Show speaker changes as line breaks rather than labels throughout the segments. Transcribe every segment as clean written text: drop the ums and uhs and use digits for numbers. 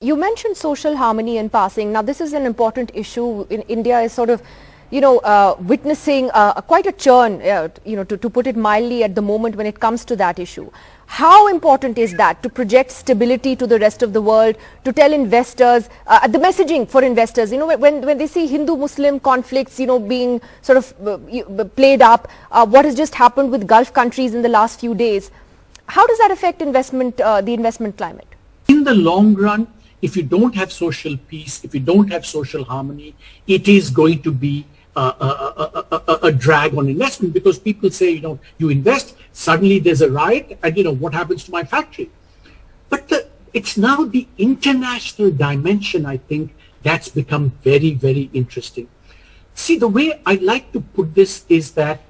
You mentioned social harmony in passing. Now, this is an important issue. India is sort of, witnessing quite a churn, to put it mildly at the moment when it comes to that issue. How important is that to project stability to the rest of the world, to tell investors, the messaging for investors, when they see Hindu-Muslim conflicts, being sort of played up, what has just happened with Gulf countries in the last few days, how does that affect the investment climate?
In the long run, if you don't have social peace, if you don't have social harmony, it is going to be a drag on investment, because people say, you invest, suddenly there's a riot, and what happens to my factory? But it's now the international dimension, I think, that's become very, very interesting. See, the way I like to put this is that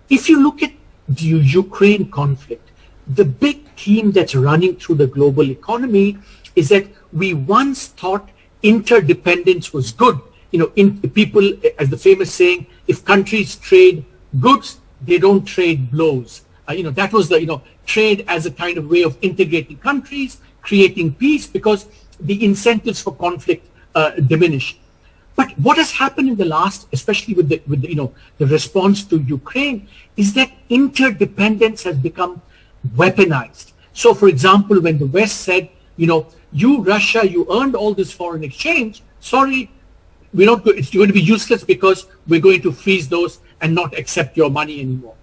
if you look at the Ukraine conflict, the big theme that's running through the global economy is that we once thought interdependence was good. People, as the famous saying, if countries trade goods, they don't trade blows. That was the, trade as a kind of way of integrating countries, creating peace, because the incentives for conflict diminished. But what has happened in the last, especially with the response to Ukraine, is that interdependence has become weaponized. So, for example, when the West said, you, Russia, you earned all this foreign exchange. Sorry, it's going to be useless because we're going to freeze those and not accept your money anymore.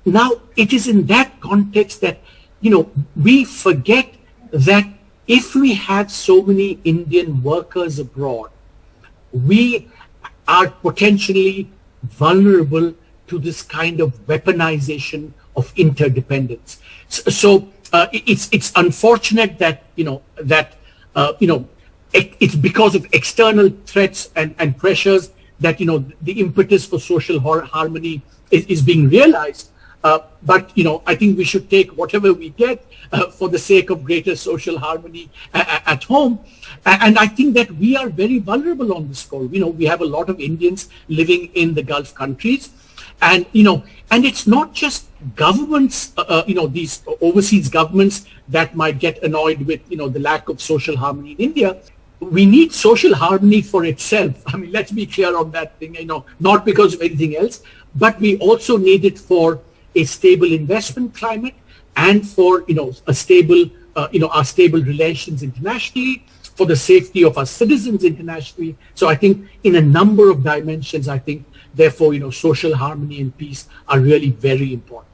Now, it is in that context that, we forget that if we have so many Indian workers abroad, we are potentially vulnerable to this kind of weaponization of interdependence. So it's unfortunate that it's because of external threats and pressures that the impetus for social harmony is being realized. But I think we should take whatever we get for the sake of greater social harmony at home. And I think that we are very vulnerable on this score. We have a lot of Indians living in the Gulf countries. And, and it's not just governments, these overseas governments that might get annoyed with, the lack of social harmony in India. We need social harmony for itself. I mean, let's be clear on that thing, not because of anything else, but we also need it for a stable investment climate and for, a stable, our stable relations internationally, for the safety of our citizens internationally. So I think in a number of dimensions, therefore, social harmony and peace are really very important.